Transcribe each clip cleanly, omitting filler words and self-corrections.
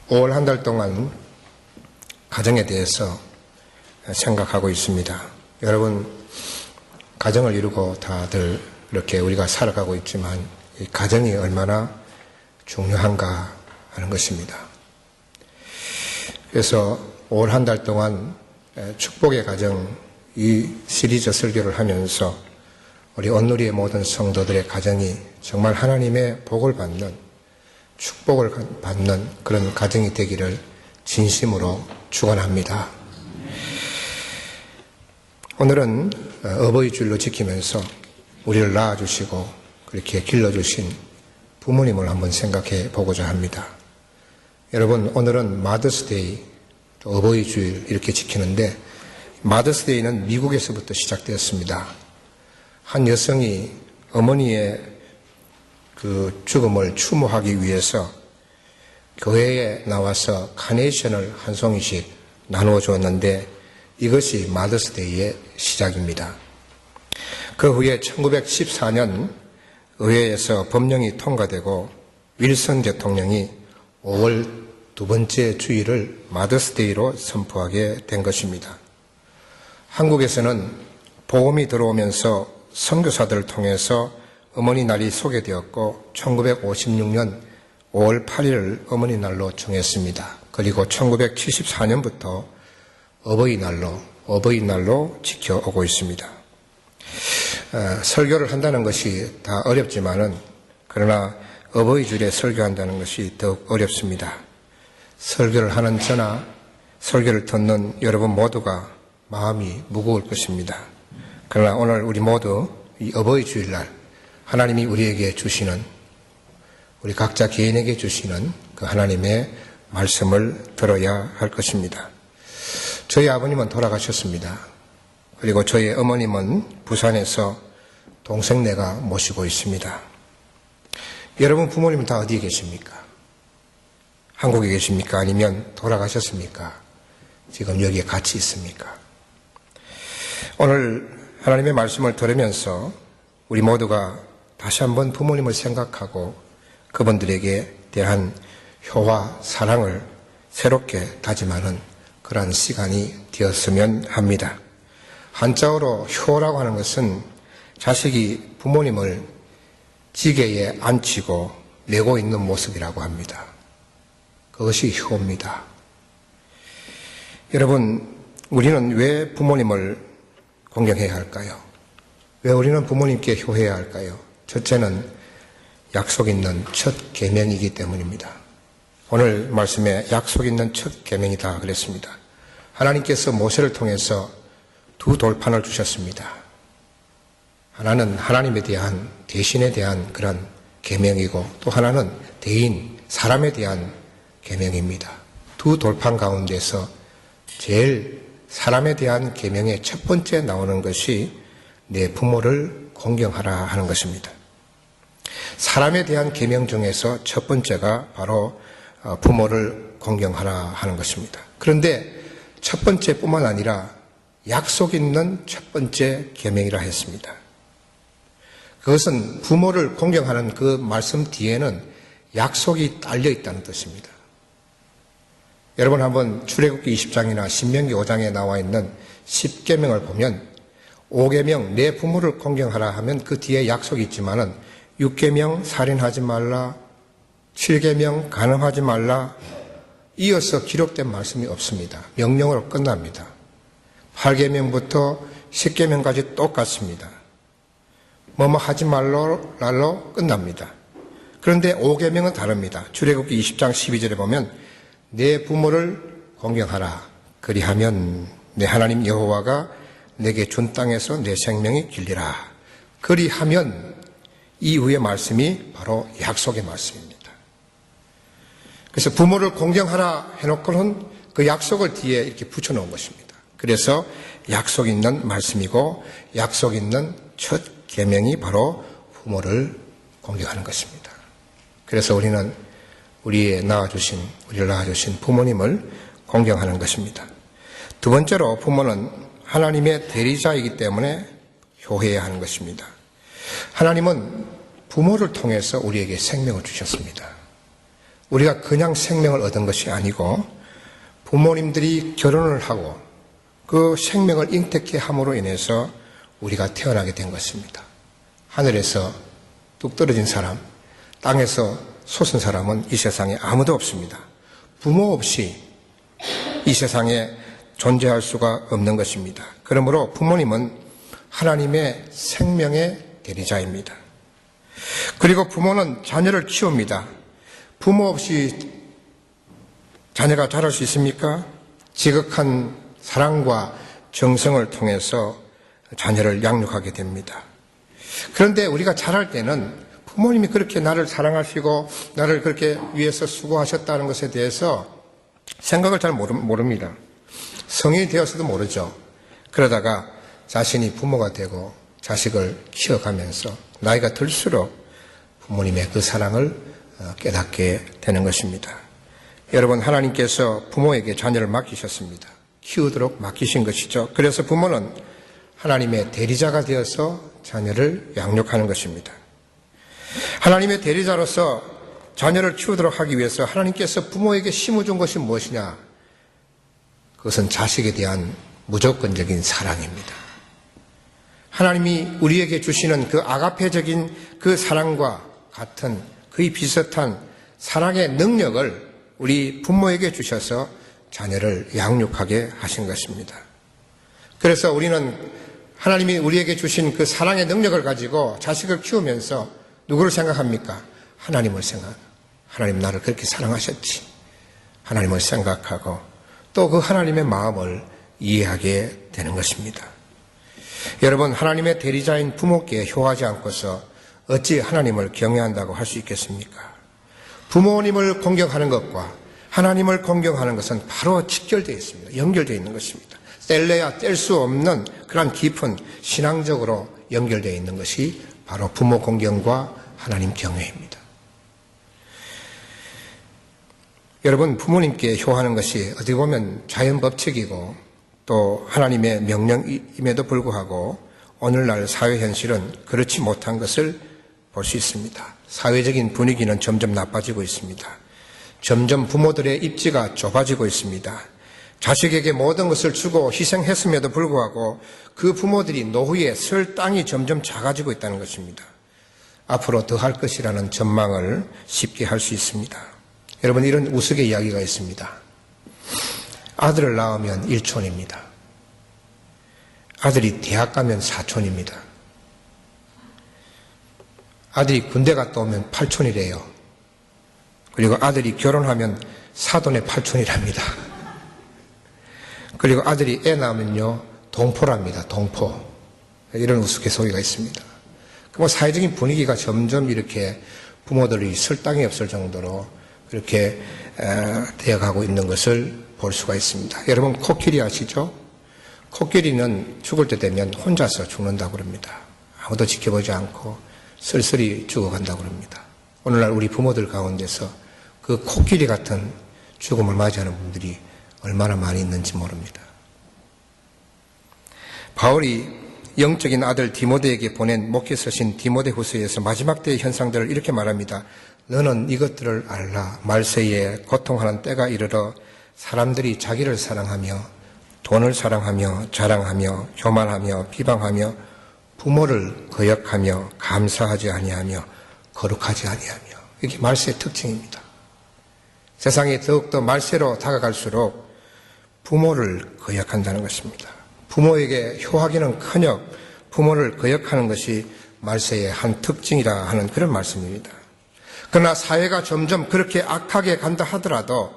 5월 한 달 동안 가정에 대해서 생각하고 있습니다. 여러분, 가정을 이루고 다들 이렇게 우리가 살아가고 있지만 이 가정이 얼마나 중요한가 하는 것입니다. 그래서 5월 한 달 동안 축복의 가정 이 시리즈 설교를 하면서 우리 온누리의 모든 성도들의 가정이 정말 하나님의 복을 받는 축복을 받는 그런 가정이 되기를 진심으로 축원합니다. 오늘은 어버이 주일로 지키면서 우리를 낳아주시고 그렇게 길러주신 부모님을 한번 생각해 보고자 합니다. 여러분, 오늘은 마더스데이, 어버이 주일 이렇게 지키는데 마더스데이는 미국에서부터 시작되었습니다. 한 여성이 어머니의 그 죽음을 추모하기 위해서 교회에 나와서 카네이션을 한 송이씩 나누어 주었는데 이것이 마더스데이의 시작입니다. 그 후에 1914년 의회에서 법령이 통과되고 윌슨 대통령이 5월 두 번째 주일을 마더스데이로 선포하게 된 것입니다. 한국에서는 복음이 들어오면서 선교사들을 통해서 어머니 날이 소개되었고 1956년 5월 8일을 어머니 날로 정했습니다. 그리고 1974년부터 어버이날로 지켜오고 있습니다. 설교를 한다는 것이 다 어렵지만은 그러나 어버이 주일에 설교한다는 것이 더욱 어렵습니다. 설교를 하는 저나 설교를 듣는 여러분 모두가 마음이 무거울 것입니다. 그러나 오늘 우리 모두 이 어버이 주일날 하나님이 우리에게 주시는, 우리 각자 개인에게 주시는 그 하나님의 말씀을 들어야 할 것입니다. 저희 아버님은 돌아가셨습니다. 그리고 저희 어머님은 부산에서 동생네가 모시고 있습니다. 여러분 부모님은 다 어디에 계십니까? 한국에 계십니까? 아니면 돌아가셨습니까? 지금 여기에 같이 있습니까? 오늘 하나님의 말씀을 들으면서 우리 모두가 다시 한번 부모님을 생각하고 그분들에게 대한 효와 사랑을 새롭게 다짐하는 그러한 시간이 되었으면 합니다. 한자어로 효라고 하는 것은 자식이 부모님을 지게에 앉히고 메고 있는 모습이라고 합니다. 그것이 효입니다. 여러분, 우리는 왜 부모님을 공경해야 할까요? 왜 우리는 부모님께 효해야 할까요? 첫째는 약속 있는 첫 계명이기 때문입니다. 오늘 말씀에 약속 있는 첫 계명이다 그랬습니다. 하나님께서 모세를 통해서 두 돌판을 주셨습니다. 하나는 하나님에 대한, 대신에 대한 그런 계명이고 또 하나는 대인, 사람에 대한 계명입니다. 두 돌판 가운데서 제일 사람에 대한 계명의 첫 번째 나오는 것이 내 부모를 공경하라 하는 것입니다. 사람에 대한 계명 중에서 첫 번째가 바로 부모를 공경하라 하는 것입니다. 그런데 첫 번째뿐만 아니라 약속 있는 첫 번째 계명이라 했습니다. 그것은 부모를 공경하는 그 말씀 뒤에는 약속이 딸려 있다는 뜻입니다. 여러분 한번 출애굽기 20장이나 신명기 5장에 나와 있는 10계명을 보면 5계명 내 부모를 공경하라 하면 그 뒤에 약속이 있지만은 6계명 살인하지 말라, 7계명 간음하지 말라 이어서 기록된 말씀이 없습니다. 명령으로 끝납니다. 8계명부터 10계명까지 똑같습니다. 뭐뭐 하지 말로 끝납니다. 그런데 5계명은 다릅니다. 출애굽기 20장 12절에 보면 내 부모를 공경하라. 그리하면 내 하나님 여호와가 내게 준 땅에서 내 생명이 길리라. 그리하면 이후의 말씀이 바로 약속의 말씀입니다. 그래서 부모를 공경하라 해놓고는 그 약속을 뒤에 이렇게 붙여놓은 것입니다. 그래서 약속 있는 말씀이고 약속 있는 첫 계명이 바로 부모를 공경하는 것입니다. 그래서 우리는 우리를 낳아주신 부모님을 공경하는 것입니다. 두 번째로 부모는 하나님의 대리자이기 때문에 효해야 하는 것입니다. 하나님은 부모를 통해서 우리에게 생명을 주셨습니다. 우리가 그냥 생명을 얻은 것이 아니고 부모님들이 결혼을 하고 그 생명을 잉태케 함으로 인해서 우리가 태어나게 된 것입니다. 하늘에서 뚝 떨어진 사람, 땅에서 솟은 사람은 이 세상에 아무도 없습니다. 부모 없이 이 세상에 존재할 수가 없는 것입니다. 그러므로 부모님은 하나님의 생명의 대리자입니다. 그리고 부모는 자녀를 키웁니다. 부모 없이 자녀가 자랄 수 있습니까? 지극한 사랑과 정성을 통해서 자녀를 양육하게 됩니다. 그런데 우리가 자랄 때는 부모님이 그렇게 나를 사랑하시고 나를 그렇게 위해서 수고하셨다는 것에 대해서 생각을 잘 모릅니다. 성인이 되어서도 모르죠. 그러다가 자신이 부모가 되고 자식을 키워가면서 나이가 들수록 부모님의 그 사랑을 깨닫게 되는 것입니다. 여러분, 하나님께서 부모에게 자녀를 맡기셨습니다. 키우도록 맡기신 것이죠. 그래서 부모는 하나님의 대리자가 되어서 자녀를 양육하는 것입니다. 하나님의 대리자로서 자녀를 키우도록 하기 위해서 하나님께서 부모에게 심어준 것이 무엇이냐? 그것은 자식에 대한 무조건적인 사랑입니다. 하나님이 우리에게 주시는 그 아가페적인 그 사랑과 같은 거의 비슷한 사랑의 능력을 우리 부모에게 주셔서 자녀를 양육하게 하신 것입니다. 그래서 우리는 하나님이 우리에게 주신 그 사랑의 능력을 가지고 자식을 키우면서 누구를 생각합니까? 하나님을 하나님 나를 그렇게 사랑하셨지. 하나님을 생각하고 또 그 하나님의 마음을 이해하게 되는 것입니다. 여러분, 하나님의 대리자인 부모께 효하지 않고서 어찌 하나님을 경외한다고 할 수 있겠습니까? 부모님을 공경하는 것과 하나님을 공경하는 것은 바로 직결되어 있습니다. 연결되어 있는 것입니다. 뗄래야 뗄 수 없는 그런 깊은 신앙적으로 연결되어 있는 것이 바로 부모 공경과 하나님 경외입니다. 여러분, 부모님께 효하는 것이 어떻게 보면 자연 법칙이고 또 하나님의 명령임에도 불구하고 오늘날 사회 현실은 그렇지 못한 것을 볼 수 있습니다. 사회적인 분위기는 점점 나빠지고 있습니다. 점점 부모들의 입지가 좁아지고 있습니다. 자식에게 모든 것을 주고 희생했음에도 불구하고 그 부모들이 노후에 설 땅이 점점 작아지고 있다는 것입니다. 앞으로 더 할 것이라는 전망을 쉽게 할 수 있습니다. 여러분, 이런 우스개 이야기가 있습니다. 아들을 낳으면 일촌입니다. 아들이 대학 가면 사촌입니다. 아들이 군대 갔다 오면 팔촌이래요. 그리고 아들이 결혼하면 사돈의 팔촌이랍니다. 그리고 아들이 애 낳으면요, 동포랍니다. 동포. 이런 우스갯소리가 있습니다. 뭐 사회적인 분위기가 점점 이렇게 부모들이 설 땅이 없을 정도로 그렇게 되어가고 있는 것을 볼 수가 있습니다. 여러분, 코끼리 아시죠? 코끼리는 죽을 때 되면 혼자서 죽는다고 합니다. 아무도 지켜보지 않고 쓸쓸히 죽어간다고 합니다. 오늘날 우리 부모들 가운데서 그 코끼리 같은 죽음을 맞이하는 분들이 얼마나 많이 있는지 모릅니다. 바울이 영적인 아들 디모데에게 보낸 목회 서신 디모데후서에서 마지막 때의 현상들을 이렇게 말합니다. 너는 이것들을 알라. 말세에 고통하는 때가 이르러 사람들이 자기를 사랑하며 돈을 사랑하며 자랑하며 교만하며 비방하며 부모를 거역하며 감사하지 아니하며 거룩하지 아니하며. 이게 말세의 특징입니다. 세상이 더욱더 말세로 다가갈수록 부모를 거역한다는 것입니다. 부모에게 효하기는커녕 부모를 거역하는 것이 말세의 한 특징이라 하는 그런 말씀입니다. 그러나 사회가 점점 그렇게 악하게 간다 하더라도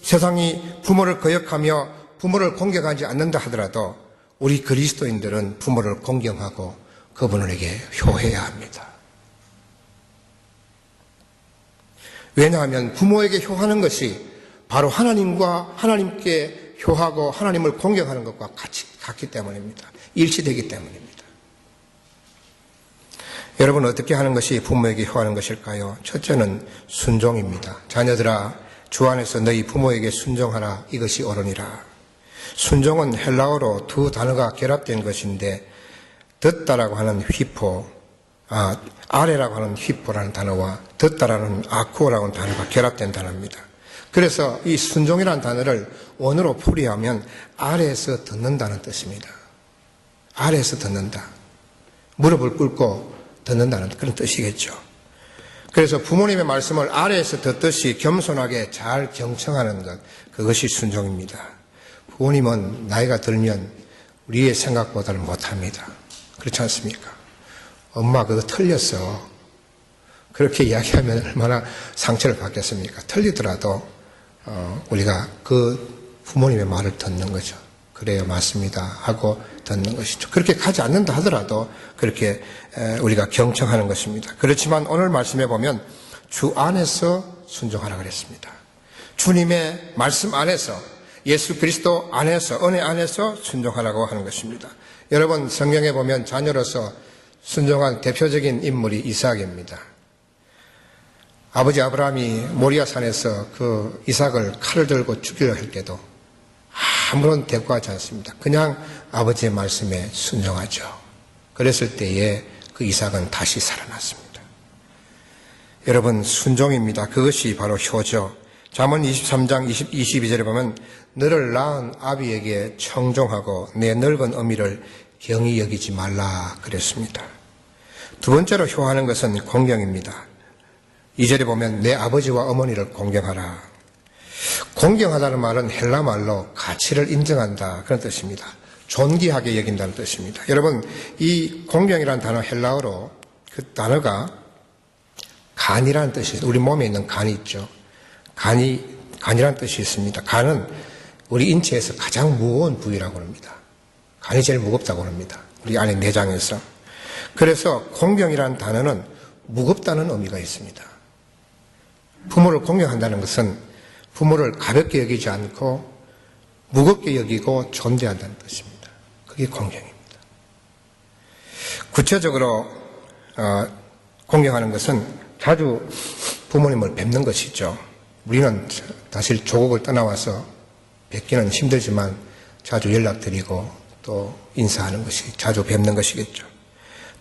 세상이 부모를 거역하며 부모를 공경하지 않는다 하더라도 우리 그리스도인들은 부모를 공경하고 그분에게 효해야 합니다. 왜냐하면 부모에게 효하는 것이 바로 하나님께 효하고 하나님을 공경하는 것과 같기 때문입니다. 일치되기 때문입니다. 여러분, 어떻게 하는 것이 부모에게 효하는 것일까요? 첫째는 순종입니다. 자녀들아, 주 안에서 너희 부모에게 순종하라. 이것이 옳으니라. 순종은 헬라어로 두 단어가 결합된 것인데 듣다라고 하는 휘포, 아래라고 하는 히포라는 단어와 듣다라는 아쿠어라고 하는 단어가 결합된 단어입니다. 그래서 이 순종이라는 단어를 원어로 풀이하면 아래에서 듣는다는 뜻입니다. 아래에서 듣는다. 무릎을 꿇고 듣는다는 그런 뜻이겠죠. 그래서 부모님의 말씀을 아래에서 듣듯이 겸손하게 잘 경청하는 것, 그것이 순종입니다. 부모님은 나이가 들면 우리의 생각보다는 못합니다. 그렇지 않습니까? 엄마 그거 틀렸어. 그렇게 이야기하면 얼마나 상처를 받겠습니까? 틀리더라도 우리가 그 부모님의 말을 듣는 거죠. 그래요, 맞습니다 하고 듣는 것이죠. 그렇게 가지 않는다 하더라도 그렇게 우리가 경청하는 것입니다. 그렇지만 오늘 말씀에 보면 주 안에서 순종하라 그랬습니다. 주님의 말씀 안에서, 예수 그리스도 안에서, 은혜 안에서 순종하라고 하는 것입니다. 여러분, 성경에 보면 자녀로서 순종한 대표적인 인물이 이삭입니다. 아버지 아브라함이 모리아산에서 그 이삭을 칼을 들고 죽이려 할 때도 아무런 대꾸하지 않습니다. 그냥 아버지의 말씀에 순종하죠. 그랬을 때에 그 이삭은 다시 살아났습니다. 여러분, 순종입니다. 그것이 바로 효죠. 잠언 23장 22절에 보면 너를 낳은 아비에게 청종하고 내 늙은 어미를 경히 여기지 말라 그랬습니다. 두 번째로 효하는 것은 공경입니다. 2절에 보면 내 아버지와 어머니를 공경하라. 공경하다는 말은 헬라 말로 가치를 인정한다 그런 뜻입니다. 존귀하게 여긴다는 뜻입니다. 여러분, 이 공경이라는 단어 헬라어로 그 단어가 간이라는 뜻이 있어요. 우리 몸에 있는 간이 있죠. 간이라는 뜻이 있습니다. 간은 우리 인체에서 가장 무거운 부위라고 합니다. 간이 제일 무겁다고 합니다. 우리 안에 내장에서. 그래서 공경이라는 단어는 무겁다는 의미가 있습니다. 부모를 공경한다는 것은 부모를 가볍게 여기지 않고 무겁게 여기고 존대한다는 뜻입니다. 그게 공경입니다. 구체적으로 공경하는 것은 자주 부모님을 뵙는 것이죠. 우리는 사실 조국을 떠나와서 뵙기는 힘들지만 자주 연락드리고 또 인사하는 것이, 자주 뵙는 것이겠죠.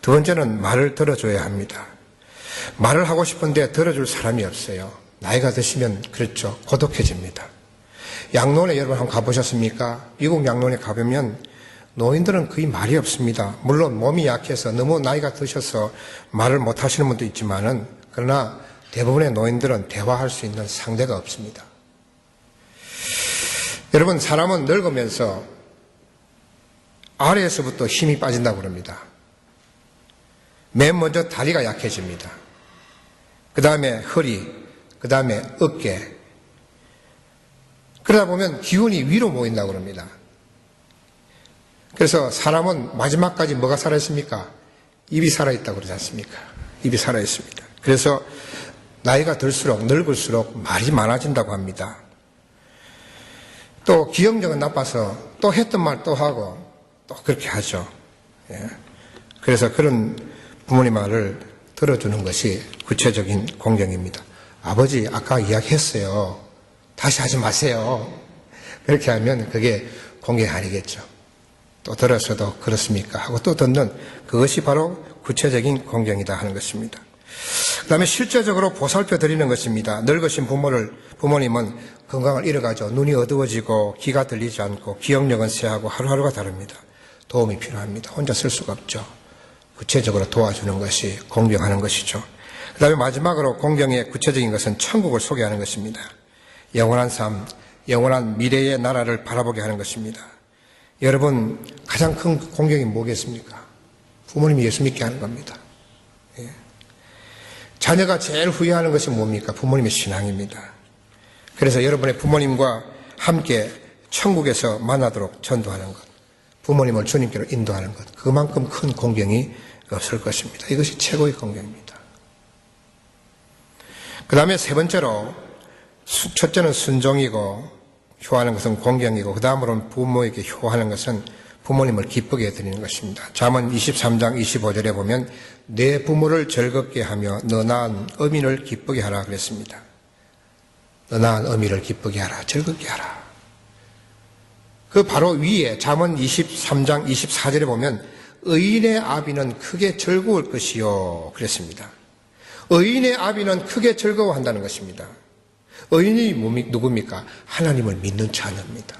두 번째는 말을 들어줘야 합니다. 말을 하고 싶은데 들어줄 사람이 없어요. 나이가 드시면 그렇죠. 고독해집니다. 양론에 여러분 한번 가보셨습니까? 미국 양론에 가보면 노인들은 거의 말이 없습니다. 물론 몸이 약해서 너무 나이가 드셔서 말을 못 하시는 분도 있지만은, 그러나 대부분의 노인들은 대화할 수 있는 상대가 없습니다. 여러분, 사람은 늙으면서 아래에서부터 힘이 빠진다고 합니다. 맨 먼저 다리가 약해집니다. 그 다음에 허리, 그 다음에 어깨. 그러다 보면 기운이 위로 모인다고 합니다. 그래서 사람은 마지막까지 뭐가 살아있습니까? 입이 살아있다고 그러지 않습니까? 입이 살아있습니다. 그래서 나이가 들수록, 늙을수록 말이 많아진다고 합니다. 또 기억력은 나빠서 또 했던 말 또 하고 또 그렇게 하죠. 예. 그래서 그런 부모님 말을 들어주는 것이 구체적인 공경입니다. 아버지, 아까 이야기했어요. 다시 하지 마세요. 그렇게 하면 그게 공경이 아니겠죠. 또 들었어도 그렇습니까? 하고 또 듣는, 그것이 바로 구체적인 공경이다 하는 것입니다. 그 다음에 실제적으로 보살펴 드리는 것입니다. 늙으신 부모님은 건강을 잃어가죠. 눈이 어두워지고 귀가 들리지 않고 기억력은 쇠하고 하루하루가 다릅니다. 도움이 필요합니다. 혼자 쓸 수가 없죠. 구체적으로 도와주는 것이 공경하는 것이죠. 그 다음에 마지막으로 공경의 구체적인 것은 천국을 소개하는 것입니다. 영원한 삶, 영원한 미래의 나라를 바라보게 하는 것입니다. 여러분, 가장 큰 공경이 뭐겠습니까? 부모님이 예수 믿게 하는 겁니다. 예. 자녀가 제일 후회하는 것이 뭡니까? 부모님의 신앙입니다. 그래서 여러분의 부모님과 함께 천국에서 만나도록 전도하는 것, 부모님을 주님께로 인도하는 것, 그만큼 큰 공경이 없을 것입니다. 이것이 최고의 공경입니다. 그 다음에 세 번째로, 첫째는 순종이고 효하는 것은 공경이고, 그 다음으로는 부모에게 효하는 것은 부모님을 기쁘게 해드리는 것입니다. 잠언 23장 25절에 보면 내 부모를 즐겁게 하며 너 낳은 어미를 기쁘게 하라 그랬습니다. 너 낳은 어미를 기쁘게 하라, 즐겁게 하라. 그 바로 위에 잠언 23장 24절에 보면 의인의 아비는 크게 즐거울 것이요 그랬습니다. 의인의 아비는 크게 즐거워한다는 것입니다. 의인이 누굽니까? 하나님을 믿는 자녀입니다.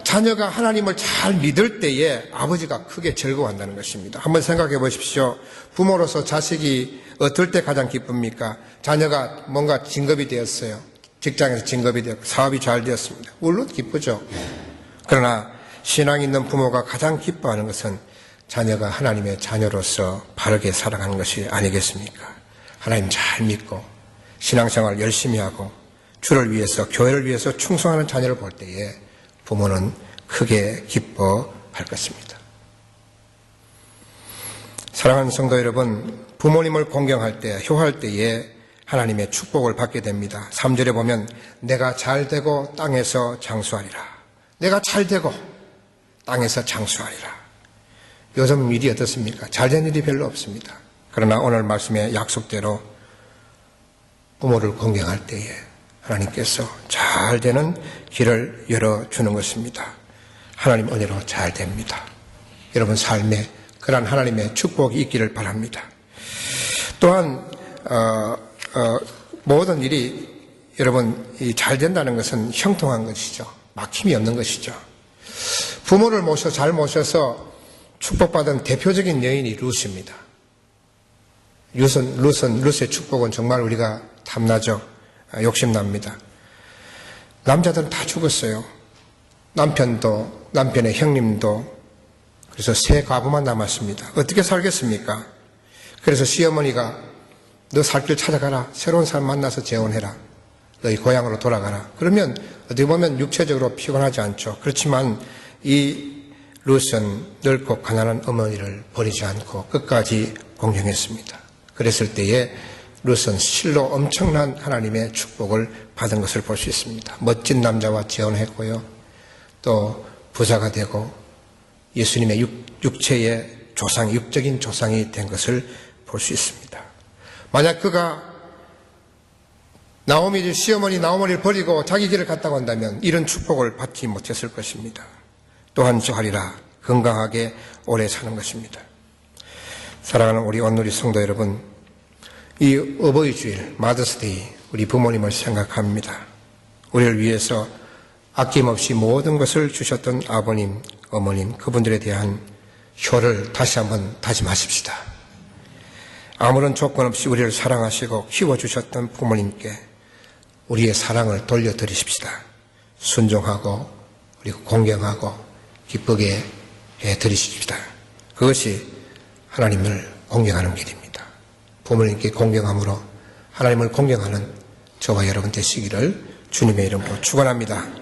자녀가 하나님을 잘 믿을 때에 아버지가 크게 즐거워한다는 것입니다. 한번 생각해 보십시오. 부모로서 자식이 어떨 때 가장 기쁩니까? 자녀가 뭔가 진급이 되었어요. 직장에서 진급이 되었고 사업이 잘 되었습니다. 물론 기쁘죠. 그러나 신앙 있는 부모가 가장 기뻐하는 것은 자녀가 하나님의 자녀로서 바르게 살아가는 것이 아니겠습니까? 하나님 잘 믿고 신앙생활 열심히 하고 주를 위해서 교회를 위해서 충성하는 자녀를 볼 때에 부모는 크게 기뻐할 것입니다. 사랑하는 성도 여러분, 부모님을 공경할 때, 효할 때에 하나님의 축복을 받게 됩니다. 3절에 보면 내가 잘되고 땅에서 장수하리라. 내가 잘되고 땅에서 장수하리라. 요즘 일이 어떻습니까? 잘된 일이 별로 없습니다. 그러나 오늘 말씀의 약속대로 부모를 공경할 때에 하나님께서 잘 되는 길을 열어주는 것입니다. 하나님 은혜로 잘 됩니다. 여러분 삶에 그러한 하나님의 축복이 있기를 바랍니다. 또한 모든 일이 여러분 잘 된다는 것은 형통한 것이죠. 막힘이 없는 것이죠. 부모를 잘 모셔서 축복받은 대표적인 여인이 루스입니다. 루스의 축복은 정말 우리가 탐나죠. 욕심납니다. 남자들은 다 죽었어요. 남편도, 남편의 형님도. 그래서 세 과부만 남았습니다. 어떻게 살겠습니까? 그래서 시어머니가 너 살 길 찾아가라. 새로운 사람 만나서 재혼해라. 너희 고향으로 돌아가라. 그러면 어떻게 보면 육체적으로 피곤하지 않죠. 그렇지만 이 룻은 늙고 가난한 어머니를 버리지 않고 끝까지 공경했습니다. 그랬을 때에 룻은 실로 엄청난 하나님의 축복을 받은 것을 볼 수 있습니다. 멋진 남자와 재혼했고요. 또 부자가 되고 예수님의 육체의 조상, 육적인 조상이 된 것을 볼 수 있습니다. 만약 그가 시어머니 나오미를 버리고 자기 길을 갔다고 한다면 이런 축복을 받지 못했을 것입니다. 또한 저하리라 건강하게 오래 사는 것입니다. 사랑하는 우리 온누리 성도 여러분, 이 어버이 주일 마더스데이 우리 부모님을 생각합니다. 우리를 위해서 아낌없이 모든 것을 주셨던 아버님, 어머님 그분들에 대한 효를 다시 한번 다짐하십시다. 아무런 조건 없이 우리를 사랑하시고 키워주셨던 부모님께 우리의 사랑을 돌려드리십시다. 순종하고 그리고 공경하고 기쁘게 해드리십시다. 그것이 하나님을 공경하는 길입니다. 부모님께 공경함으로 하나님을 공경하는 저와 여러분 되시기를 주님의 이름으로 축원합니다.